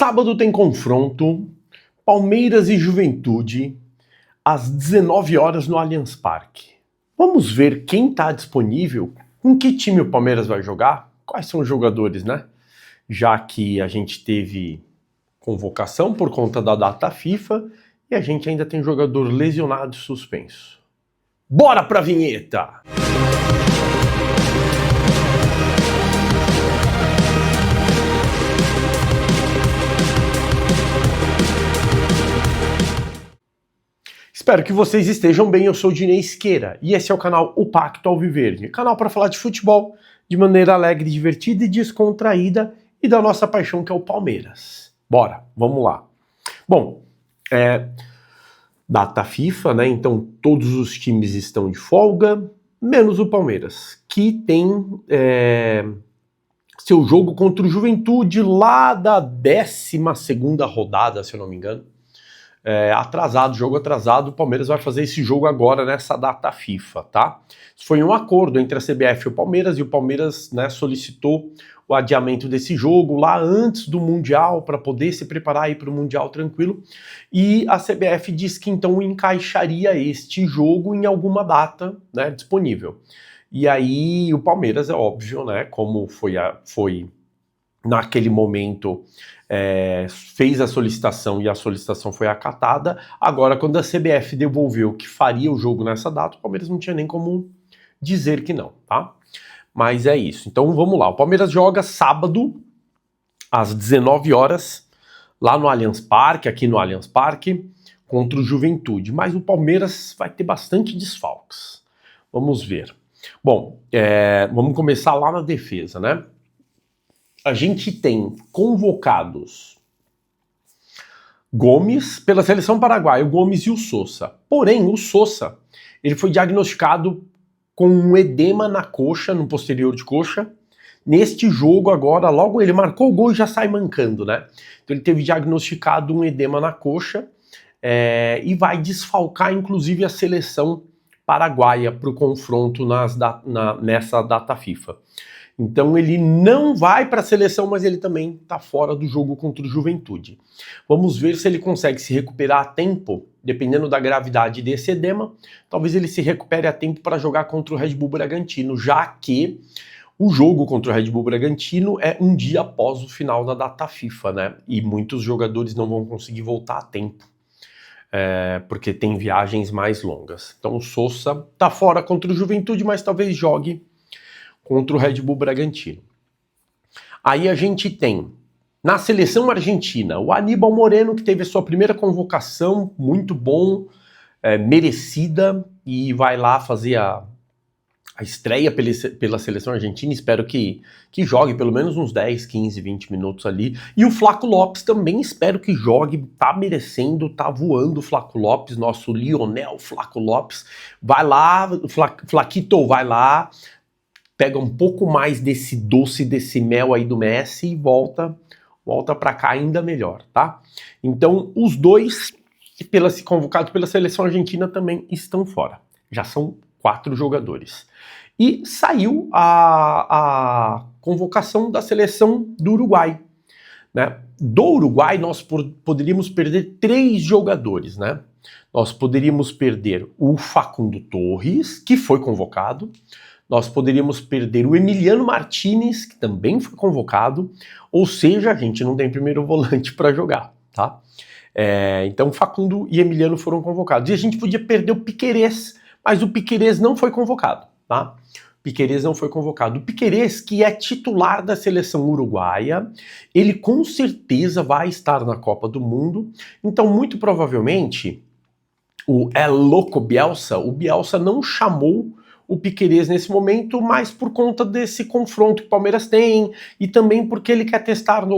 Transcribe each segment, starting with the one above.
Sábado tem confronto, Palmeiras e Juventude, às 19 horas no Allianz Parque. Vamos ver quem está disponível, com que time o Palmeiras vai jogar, quais são os jogadores, né? Já que a gente teve convocação por conta da data FIFA e a gente ainda tem jogador lesionado e suspenso. Bora pra vinheta! Espero que vocês estejam bem, eu sou o Dinei Isqueira e esse é o canal O Pacto Alviverde, canal para falar de futebol de maneira alegre, divertida e descontraída e da nossa paixão que é o Palmeiras. Bora, vamos lá. Bom, data FIFA, né? Então todos os times estão de folga, menos o Palmeiras, que tem seu jogo contra o Juventude lá da 12ª rodada, se eu não me engano. Jogo atrasado, o Palmeiras vai fazer esse jogo agora nessa data FIFA, tá? Foi um acordo entre a CBF e o Palmeiras, né, solicitou o adiamento desse jogo lá antes do Mundial para poder se preparar aí para o Mundial tranquilo, e a CBF diz que então encaixaria este jogo em alguma data, né, disponível. E aí o Palmeiras, é óbvio, né, como foi naquele momento, fez a solicitação e a solicitação foi acatada. Agora, quando a CBF devolveu que faria o jogo nessa data, o Palmeiras não tinha nem como dizer que não, tá? Mas é isso. Então vamos lá. O Palmeiras joga sábado, às 19 horas, lá no Allianz Parque, aqui no Allianz Parque, contra o Juventude. Mas o Palmeiras vai ter bastante desfalques. Vamos ver. Bom, vamos começar lá na defesa, né? A gente tem convocados Gomes pela seleção paraguaia, o Gomes e o Sosa. Porém, o Sosa, ele foi diagnosticado com um edema na coxa, no posterior de coxa. Neste jogo agora, logo ele marcou o gol e já sai mancando, né? Então ele teve diagnosticado um edema na coxa e vai desfalcar inclusive a seleção paraguaia para o confronto nessa data FIFA. Então ele não vai para a seleção, mas ele também está fora do jogo contra o Juventude. Vamos ver se ele consegue se recuperar a tempo, dependendo da gravidade desse edema. Talvez ele se recupere a tempo para jogar contra o Red Bull Bragantino, já que o jogo contra o Red Bull Bragantino é um dia após o final da data FIFA, né? E muitos jogadores não vão conseguir voltar a tempo, porque tem viagens mais longas. Então o Sosa está fora contra o Juventude, mas talvez jogue contra o Red Bull Bragantino. Aí a gente tem, na seleção argentina, o Aníbal Moreno, que teve a sua primeira convocação, muito bom, merecida, e vai lá fazer a estreia pela seleção argentina. Espero que jogue pelo menos uns 10, 15, 20 minutos ali. E o Flaco Lopes também espero que jogue, tá merecendo, tá voando o Flaco Lopes, nosso Lionel Flaco Lopes. Vai lá, Flaquito, vai lá, pega um pouco mais desse doce, desse mel aí do Messi e volta para cá ainda melhor, tá? Então, os dois, convocados pela seleção argentina, também estão fora. Já são 4 jogadores. E saiu a convocação da seleção do Uruguai, né? Do Uruguai, nós poderíamos perder 3 jogadores, né? Nós poderíamos perder o Facundo Torres, que foi convocado. Nós poderíamos perder o Emiliano Martinez, que também foi convocado, ou seja, a gente não tem primeiro volante para jogar, tá? Então Facundo e Emiliano foram convocados. E a gente podia perder o Piquerez, mas o Piquerez não foi convocado, tá? Piquerez não foi convocado. O Piquerez, que é titular da seleção uruguaia, ele com certeza vai estar na Copa do Mundo, então muito provavelmente o Bielsa não chamou o Piquerez nesse momento, mas por conta desse confronto que o Palmeiras tem e também porque ele quer testar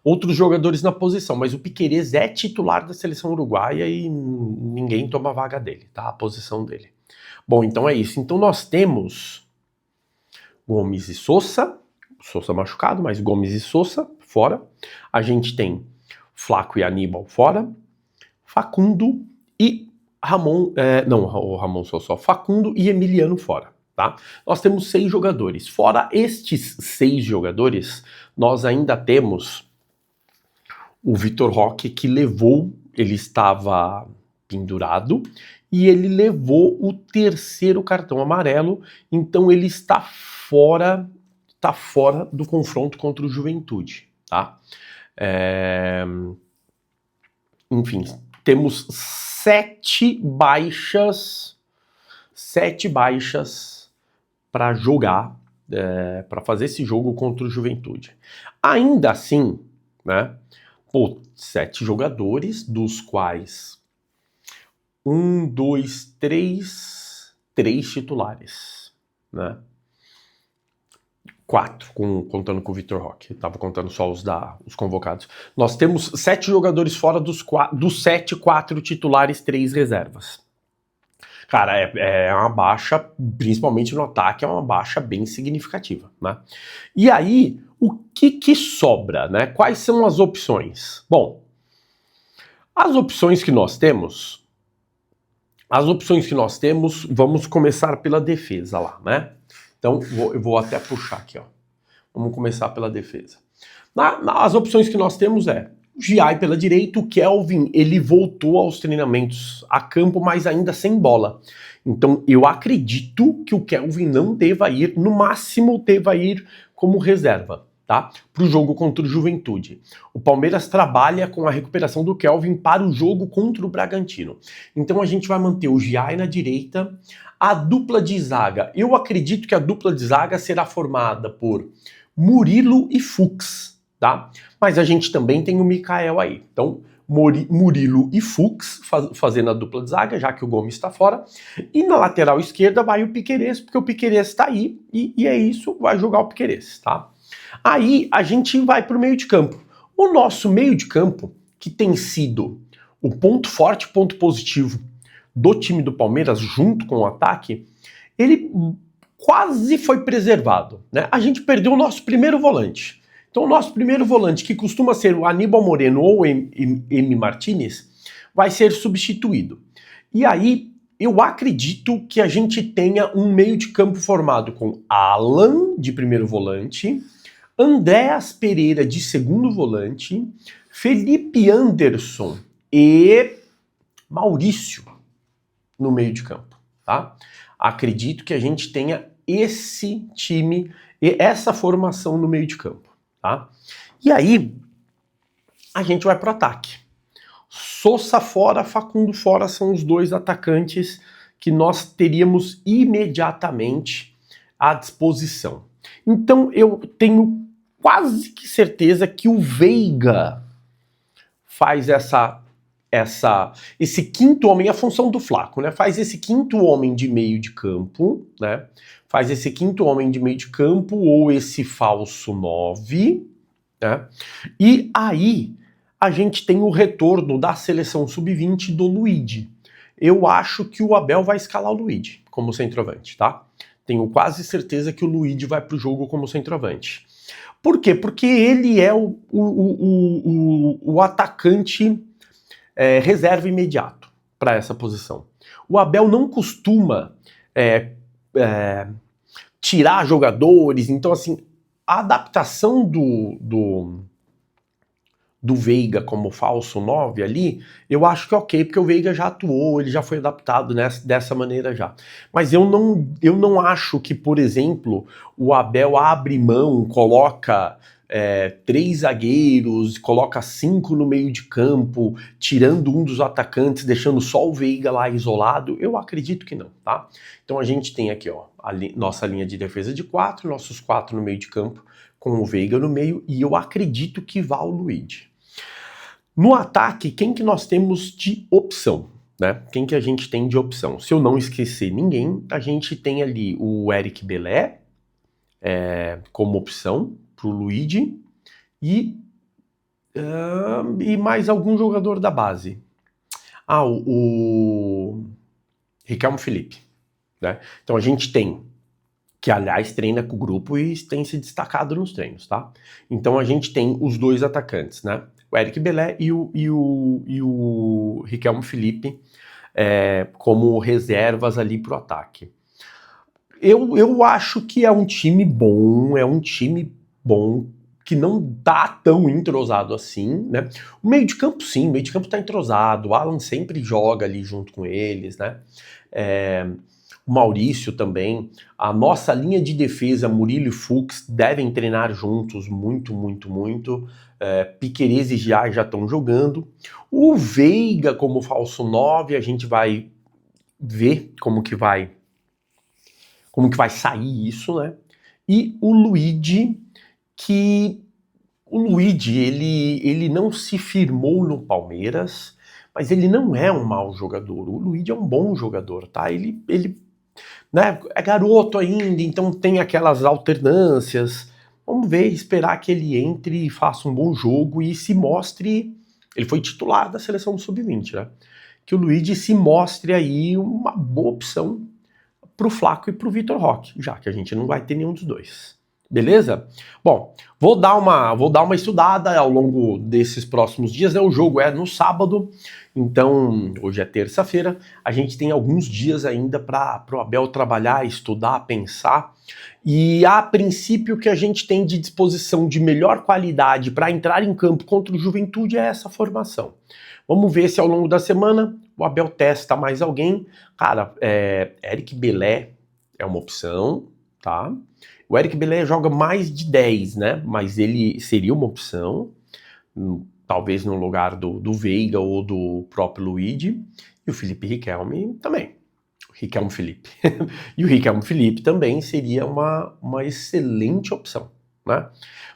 outros jogadores na posição. Mas o Piquerez é titular da seleção uruguaia e ninguém toma a vaga dele, tá? A posição dele. Bom, então é isso. Então nós temos Gomes e Sosa machucado, mas Gomes e Sosa fora. A gente tem Flaco e Aníbal fora, Facundo e Facundo e Emiliano fora, tá? tá? Nós temos 6 jogadores. Fora estes 6 jogadores, nós ainda temos o Vitor Roque, que ele estava pendurado, e ele levou o 3º cartão amarelo, então ele está fora do confronto contra o Juventude, tá? Enfim, temos 7 baixas para jogar, para fazer esse jogo contra o Juventude. Ainda assim, né? 7 jogadores, dos quais 3 titulares, né? 4, contando com o Vitor Roque. Estava contando só os convocados. Nós temos 7 jogadores fora dos 7, 4 titulares, 3 reservas. Cara, é uma baixa, principalmente no ataque, é uma baixa bem significativa, né? E aí, o que sobra, né? Quais são as opções? Bom, as opções que nós temos, vamos começar pela defesa lá, né? Então, eu vou até puxar aqui, ó. Vamos começar pela defesa. As opções que nós temos o Giai pela direita, o Kelvin, ele voltou aos treinamentos a campo, mas ainda sem bola. Então, eu acredito que o Kelvin não deva ir, no máximo deva ir como reserva, tá? Para o jogo contra o Juventude. O Palmeiras trabalha com a recuperação do Kelvin para o jogo contra o Bragantino. Então, a gente vai manter o Giai na direita, a dupla de zaga. Eu acredito que a dupla de zaga será formada por Murilo e Fux, tá? Mas a gente também tem o Mikael aí. Então, Murilo e Fux fazendo a dupla de zaga, já que o Gomes está fora. E na lateral esquerda vai o Piquerez, porque o Piquerez está aí, e é isso, vai jogar o Piquerez, tá? Aí a gente vai para o meio de campo. O nosso meio de campo, que tem sido o ponto forte, ponto positivo do time do Palmeiras, junto com o ataque, ele quase foi preservado, né? A gente perdeu o nosso primeiro volante. Então o nosso primeiro volante, que costuma ser o Aníbal Moreno ou o M. Martinez, vai ser substituído. E aí eu acredito que a gente tenha um meio de campo formado com Alan de primeiro volante, Andréas Pereira de segundo volante, Felipe Anderson e Maurício no meio de campo, tá? Acredito que a gente tenha esse time e essa formação no meio de campo, tá? E aí, a gente vai pro ataque. Sousa fora, Facundo fora são os 2 atacantes que nós teríamos imediatamente à disposição. Então, eu tenho quase que certeza que o Veiga faz esse quinto homem, a função do Flaco, né? Faz esse quinto homem de meio de campo, né? Faz esse quinto homem de meio de campo ou esse falso 9, né? E aí a gente tem o retorno da seleção sub-20 do Luigi. Eu acho que o Abel vai escalar o Luigi como centroavante, tá? Tenho quase certeza que o Luigi vai pro jogo como centroavante. Por quê? Porque ele é o atacante reserva imediato para essa posição. O Abel não costuma tirar jogadores, então assim, a adaptação do Veiga como falso 9 ali, eu acho que é ok, porque o Veiga já atuou, ele já foi adaptado dessa maneira já. Mas eu não acho que, por exemplo, o Abel abre mão, coloca 3 zagueiros, coloca 5 no meio de campo, tirando um dos atacantes, deixando só o Veiga lá isolado. Eu acredito que não, tá? Então a gente tem aqui, ó, nossa linha de defesa de 4, nossos 4 no meio de campo, com o Veiga no meio, e eu acredito que vá o Luigi. No ataque, quem que nós temos de opção, né? Quem que a gente tem de opção? Se eu não esquecer ninguém, a gente tem ali o Eric Belé como opção pro Luigi e mais algum jogador da base. O Riquelme Felipe, né? Então a gente tem, que aliás treina com o grupo e tem se destacado nos treinos, tá? Então a gente tem os 2 atacantes, né? O Eric Belé e o Riquelme Felipe como reservas ali pro ataque. Eu acho que é um time bom, que não tá tão entrosado assim, né? O meio de campo sim, o meio de campo tá entrosado, o Alan sempre joga ali junto com eles, né? O Maurício também. A nossa linha de defesa, Murilo e Fux, devem treinar juntos muito, muito, muito. Piquerez e já estão jogando. O Veiga como falso 9, a gente vai ver como que vai sair isso, né? E o Luigi, ele não se firmou no Palmeiras, mas ele não é um mau jogador. O Luigi é um bom jogador, tá? Ele né, é garoto ainda, então tem aquelas alternâncias. Vamos ver, esperar que ele entre e faça um bom jogo e se mostre. Ele foi titular da seleção do Sub-20, né? Que o Luigi se mostre aí uma boa opção pro Flaco e pro Vitor Roque, já que a gente não vai ter nenhum dos dois. Beleza? Bom, vou dar uma estudada ao longo desses próximos dias, né? O jogo é no sábado, então hoje é terça-feira, a gente tem alguns dias ainda para o Abel trabalhar, estudar, pensar, e a princípio o que a gente tem de disposição de melhor qualidade para entrar em campo contra o Juventude é essa formação. Vamos ver se ao longo da semana o Abel testa mais alguém. Cara, Eric Belé é uma opção, tá? O Eric Belé joga mais de 10, né? Mas ele seria uma opção, talvez no lugar do Veiga ou do próprio Luigi. E o Felipe Riquelme também. O Riquelme Felipe. E o Riquelme Felipe também seria uma excelente opção, né?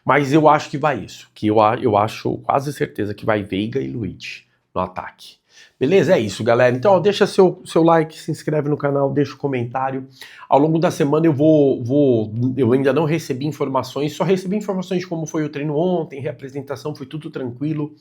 Mas eu acho que vai isso. Que eu acho quase certeza que vai Veiga e Luigi no ataque. Beleza? É isso, galera. Então, ó, deixa seu like, se inscreve no canal, deixa um comentário. Ao longo da semana eu ainda não recebi informações, só recebi informações de como foi o treino ontem, reapresentação, foi tudo tranquilo,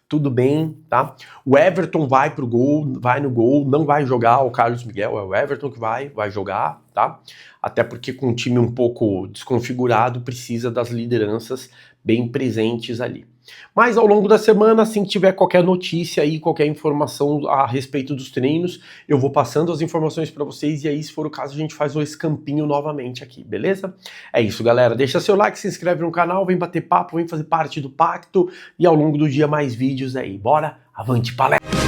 tudo bem, tá? O Everton vai pro gol, vai no gol, não vai jogar o Carlos Miguel, é o Everton que vai jogar, tá? Até porque com um time um pouco desconfigurado, precisa das lideranças bem presentes ali. Mas ao longo da semana, assim que tiver qualquer notícia aí, qualquer informação a respeito dos treinos, eu vou passando as informações para vocês e aí, se for o caso, a gente faz o escampinho novamente aqui, beleza? É isso, galera. Deixa seu like, se inscreve no canal, vem bater papo, vem fazer parte do pacto e ao longo do dia mais vídeos aí. Bora? Avante palestra!